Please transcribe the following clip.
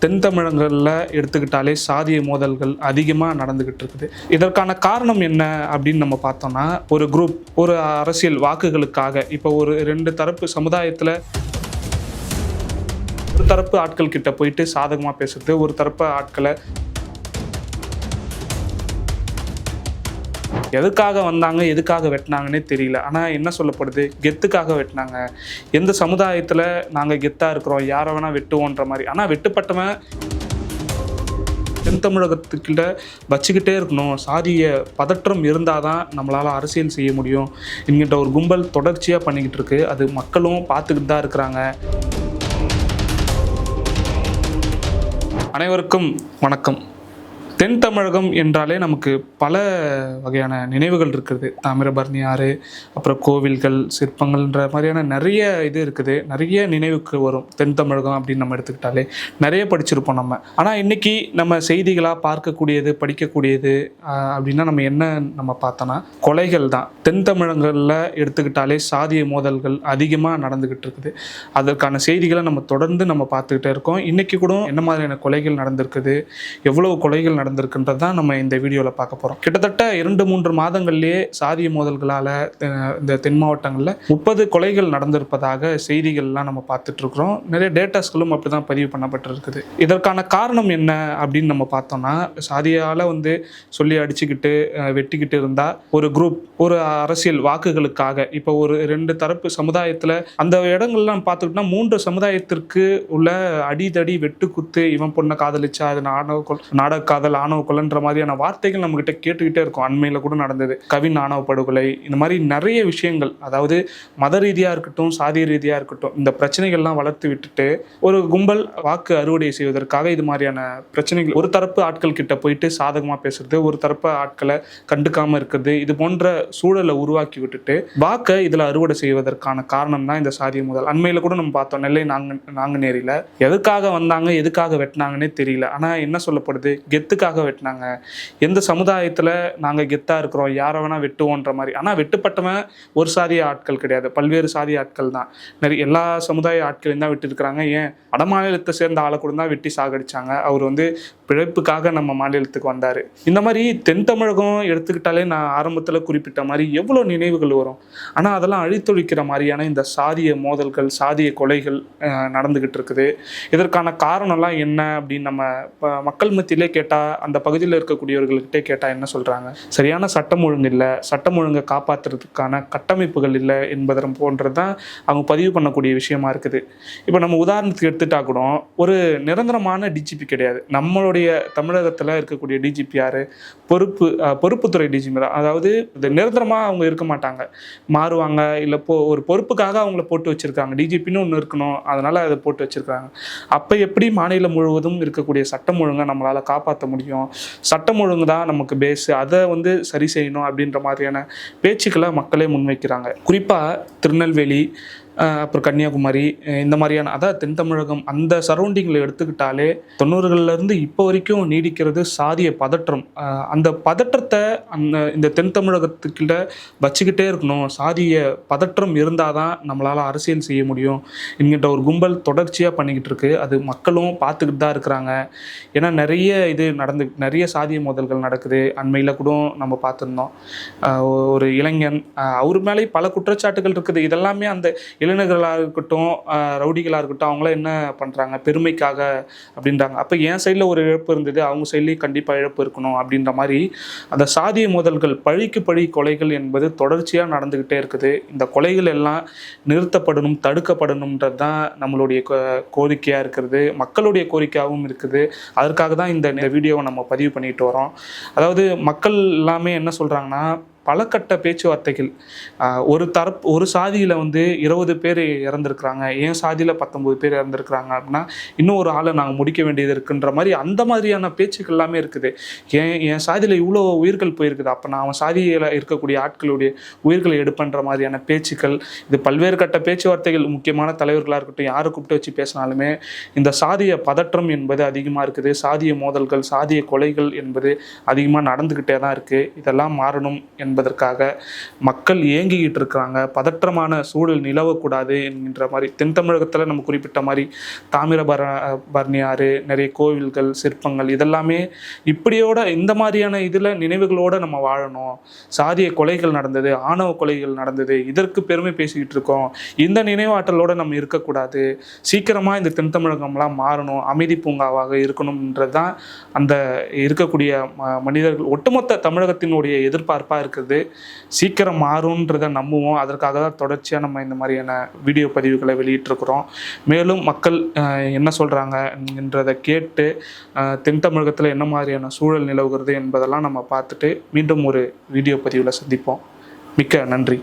தென் தமிழகங்களில் எடுத்துக்கிட்டாலே சாதிய மோதல்கள் அதிகமாக நடந்துக்கிட்டு இருக்குது. இதற்கான காரணம் என்ன அப்படின்னு நம்ம பார்த்தோம்னா, ஒரு குரூப் ஒரு அரசியல் வாக்குகளுக்காக இப்போ ஒரு 2 தரப்பு சமுதாயத்தில் ஒரு தரப்பு ஆட்கள் கிட்ட போயிட்டு சாதகமாக பேசுறது, ஒரு தரப்பு ஆட்களை எதுக்காக வந்தாங்க, எதுக்காக வெட்டினாங்கன்னே தெரியல. ஆனால் என்ன சொல்லப்படுது, கெத்துக்காக வெட்டினாங்க. எந்த சமுதாயத்தில் நாங்கள் கெத்தாக இருக்கிறோம், யாரை வேணால் வெட்டுவோன்ற மாதிரி. ஆனால் வெட்டுப்பட்டவன் தென் தமிழகத்துக்கிட்ட வச்சுக்கிட்டே இருக்கணும். சாதிய பதற்றம் இருந்தால் தான் நம்மளால் அரசியல் செய்ய முடியும் என்கின்ற ஒரு கும்பல் தொடர்ச்சியாக பண்ணிக்கிட்டு இருக்கு. அது மக்களும் பார்த்துக்கிட்டு தான் இருக்கிறாங்க. அனைவருக்கும் வணக்கம். தென் தமிழகம் என்றாலே நமக்கு பல வகையான நினைவுகள் இருக்குது. தாமிரபரணி ஆறு, அப்புறம் கோவில்கள், சிற்பங்கள்ன்ற மாதிரியான நிறைய இது இருக்குது. நிறைய நினைவுக்கு வரும் தென் தமிழகம் அப்படின்னு நம்ம எடுத்துக்கிட்டாலே. நிறைய படிச்சிருப்போம் நம்ம. ஆனால் இன்றைக்கி நம்ம செய்திகளாக பார்க்கக்கூடியது, படிக்கக்கூடியது அப்படின்னா நம்ம பார்த்தோன்னா கொலைகள் தான். தென் தமிழகங்களில் எடுத்துக்கிட்டாலே சாதிய மோதல்கள் அதிகமாக நடந்துக்கிட்டு இருக்குது. அதற்கான செய்திகளை நம்ம தொடர்ந்து பார்த்துக்கிட்டே இருக்கோம். இன்றைக்கி கூட என்ன மாதிரியான கொலைகள் நடந்திருக்குது, எவ்வளோ கொலைகள் நடந்திருக்குன்றது தான் நம்ம இந்த வீடியோவில் பார்க்க போகிறோம். கிட்டத்தட்ட 2-3 மாதங்கள்லேயே சாதிய மோதல்களால் இந்த தென் மாவட்டங்களில் 30 கொலைகள் நடந்திருப்பதாக செய்திகள்லாம் நம்ம பார்த்துட்டு இருக்கிறோம். நிறைய டேட்டாஸ்களும் அப்படி தான் பதிவு பண்ணப்பட்டிருக்குது. இதற்கான காரணம் என்ன அப்படின்னு நம்ம பார்த்தோம்னா, சாதியால் சொல்லி அடிச்சுக்கிட்டு வெட்டிக்கிட்டு இருந்தால் ஒரு குரூப் ஒரு அரசியல் வாக்குகளுக்காக இப்போ ஒரு 2 தரப்பு சமுதாயத்தில் அந்த இடங்கள்லாம் பார்த்துக்கிட்டோம்னா 3 சமுதாயத்திற்கு உள்ள அடிதடி வெட்டுக்குத்து, இவன் பொண்ணை காதலிச்சா அது நாடக காதல், ஆணவ கொலைன்ற மாதிரியான வார்த்தைகள் நம்மகிட்ட கேட்டுக்கிட்டே இருக்கும். அண்மையில் கூட நடந்தது கவின் ஆணவ படுகொலை. இந்த மாதிரி நிறைய விஷயங்கள், அதாவது மத ரீதியாக இருக்கட்டும், சாதிய ரீதியாக இருக்கட்டும், இந்த பிரச்சனைகள்லாம் வளர்த்து விட்டுட்டு ஒரு கும்பல் வாக்கு அறுவடை செய்வதற்காக இது மாதிரியான பிரச்சனைகள், ஒரு தரப்பு ஆட்கள் கிட்ட போயிட்டு சாதகமாக பேசுறது, ஒரு தரப்பு ஆட்களை கண்டுக்காமல் இருக்கிறது, இது போன்ற சூழலை உருவாக்கி விட்டுட்டு வாக்கை இதில் அறுவடை செய்வதற்கான காரணம் தான் இந்த சாதிய மோதல். அண்மையில் கூட நம்ம பார்த்தோம், நெல்லை நாங்குநேரியில் எதுக்காக வந்தாங்க, எதுக்காக வெட்டினாங்கன்னே தெரியல. ஆனால் என்ன சொல்லப்படுது, கெத்துக்காக வெட்டினாங்க. எந்த சமுதாயத்தில் நாங்கள் கெத்தாக இருக்கிறோம், யாரை வேணால் வெட்டுவோன்ற மாதிரி. ஆனால் வெட்டுப்பட்டவன் ஒரு சாதிய ஆட்கள் கிடையாது, பல்வேறு சாதிய ஆட்கள் தான். நிறைய எல்லா சமுதாய ஆட்களையும் தான் வெட்டிருக்கிறாங்க. ஏன் வட மாநிலத்தை சேர்ந்த ஆளை கூட தான் வெட்டி சாகடிச்சாங்க. அவர் பிழைப்புக்காக நம்ம மாநிலத்துக்கு வந்தார். இந்த மாதிரி தென் தமிழகம் எடுத்துக்கிட்டாலே நான் ஆரம்பத்தில் குறிப்பிட்ட மாதிரி எவ்வளோ நினைவுகள் வரும். ஆனால் அதெல்லாம் அழித்தொழிக்கிற மாதிரியான இந்த சாதிய மோதல்கள், சாதிய கொலைகள் நடந்துக்கிட்டு இருக்குது. இதற்கான காரணம்லாம் என்ன அப்படின்னு நம்ம மக்கள் மத்தியிலே கேட்டால், அந்த பகுதியில் இருக்கக்கூடியவர்கள்கிட்டே கேட்டால் என்ன சொல்கிறாங்க, சரியான சட்டம் ஒழுங்கு இல்லை, சட்டம் ஒழுங்கை காப்பாற்றுறதுக்கான கட்டமைப்புகள் இல்லை என்பதை போன்றது தான் அவங்க பதிவு பண்ணக்கூடிய விஷயமா இருக்குது. இப்போ நம்ம உதாரணத்துக்கு எடுத்துட்டா கூட ஒரு நிரந்தரமான டிஜிபி கிடையாது. நம்மளுடைய தமிழகத்தில் இருக்கக்கூடிய டிஜிபி யார், பொறுப்புத்துறை டிஜிபி தான். அதாவது நிரந்தரமாக அவங்க இருக்க மாட்டாங்க, மாறுவாங்க. இல்லை ஒரு பொறுப்புக்காக அவங்கள போட்டு வச்சுருக்காங்க. டிஜிபின்னு ஒன்று இருக்கணும், அதனால் அதை போட்டு வச்சுருக்காங்க. அப்போ எப்படி மாநிலம் முழுவதும் இருக்கக்கூடிய சட்டம் ஒழுங்கை நம்மளால் காப்பாற்ற முடியும்? சட்டம் ஒழுங்கு தான் நமக்கு பேஸு, அதை சரி செய்யணும் அப்படின்ற மாதிரியான பேச்சுக்களை மக்களே முன்வைக்கிறாங்க. குறிப்பாக திருநெல்வேலி, அப்புறம் கன்னியாகுமரி, இந்த மாதிரியான அதாவது தென் தமிழகம் அந்த சரௌண்டிங்கில் எடுத்துக்கிட்டாலே 90கள்லேருந்து இப்போ வரைக்கும் நீடிக்கிறது சாதிய பதற்றம். அந்த பதற்றத்தை இந்த தென் தமிழகத்துக்கிட்ட வச்சுக்கிட்டே இருக்கணும். சாதிய பதற்றம் இருந்தால் தான் நம்மளால் அரசியல் செய்ய முடியும் என்கின்ற ஒரு கும்பல் தொடர்ச்சியாக பண்ணிக்கிட்டு இருக்கு. அது மக்களும் பார்த்துக்கிட்டு தான் இருக்கிறாங்க. ஏன்னா நிறைய சாதிய மோதல்கள் நடக்குது. அண்மையில் கூட நம்ம பார்த்துருந்தோம், ஒரு இளைஞன், அவர் மேலே பல குற்றச்சாட்டுகள் இருக்குது. இதெல்லாமே அந்த இளைஞர்களாக இருக்கட்டும், ரவுடிகளாக இருக்கட்டும், அவங்களாம் என்ன பண்ணுறாங்க, பெருமைக்காக அப்படின்றாங்க. அப்போ என் சைடில் ஒரு இழப்பு இருந்தது, அவங்க சைட்லேயும் கண்டிப்பாக இழப்பு இருக்கணும் அப்படின்ற மாதிரி அந்த சாதிய மோதல்கள், பழிக்கு பழி கொலைகள் என்பது தொடர்ச்சியாக நடந்துக்கிட்டே இருக்குது. இந்த கொலைகள் எல்லாம் நிறுத்தப்படணும், தடுக்கப்படணுன்றது தான் நம்மளுடைய கோரிக்கையாக இருக்கிறது, மக்களுடைய கோரிக்கையாகவும் இருக்குது. அதற்காக தான் இந்த வீடியோவை நம்ம பதிவு பண்ணிட்டு வரோம். அதாவது மக்கள் எல்லாமே என்ன சொல்கிறாங்கன்னா, பல கட்ட பேச்சுவார்த்தைகள், ஒரு சாதியில் 20 பேர் இறந்துருக்குறாங்க, என் சாதியில் 19 பேர் இறந்துருக்குறாங்க அப்படின்னா இன்னும் ஒரு ஆளை நாங்கள் முடிக்க வேண்டியது இருக்குன்ற மாதிரி அந்த மாதிரியான பேச்சுக்கள் எல்லாமே இருக்குது. என் சாதியில் இவ்வளோ உயிர்கள் போயிருக்குது, அப்போ நான் அவன் சாதியில் இருக்கக்கூடிய ஆட்களுடைய உயிர்களை எடுப்பன்ற மாதிரியான பேச்சுக்கள், இது பல்வேறு கட்ட பேச்சுவார்த்தைகள். முக்கியமான தலைவர்களாக இருக்கட்டும், யாரை கூப்பிட்டு வச்சு பேசினாலுமே இந்த சாதிய பதற்றம் என்பது அதிகமாக இருக்குது. சாதிய மோதல்கள், சாதிய கொலைகள் என்பது அதிகமாக நடந்துக்கிட்டே தான் இருக்குது. இதெல்லாம் மாறணும் என்பதற்காக மக்கள் ஏங்கிக்கிட்டு இருக்கிறாங்க. பதற்றமான சூழல் நிலவக்கூடாது என்கின்ற மாதிரி தென் தமிழகத்தில் நம்ம குறிப்பிட்ட மாதிரி தாமிரபரணி ஆறு, நிறைய கோவில்கள், சிற்பங்கள் இதெல்லாமே இப்படியோட இந்த மாதிரியான இதில் நினைவுகளோடு நம்ம வாழணும். சாதிய கொலைகள் நடந்தது, ஆணவ கொலைகள் நடந்தது, இதற்கு பெருமை பேசிக்கிட்டு இருக்கோம். இந்த நினைவாற்றலோடு நம்ம இருக்கக்கூடாது. சீக்கிரமாக இந்த தென் தமிழகம்லாம் மாறணும், அமைதி பூங்காவாக இருக்கணும்ன்றது தான் அந்த இருக்கக்கூடிய மனிதர்கள் ஒட்டுமொத்த தமிழகத்தினுடைய எதிர்பார்ப்பாக இருக்குது. சீக்கிரம் மாறும்ன்றதை நம்புவோம். அதற்காக தான் தொடர்ச்சியாக நம்ம இந்த மாதிரியான வீடியோ பதிவுகளை வெளியிட்டிருக்கிறோம். மேலும் மக்கள் என்ன சொல்கிறாங்க என்றதை கேட்டு தென் தமிழகத்தில் என்ன மாதிரியான சூழல் நிலவுகிறது என்பதெல்லாம் நம்ம பார்த்துட்டு மீண்டும் ஒரு வீடியோ பதிவில் சந்திப்போம். மிக்க நன்றி.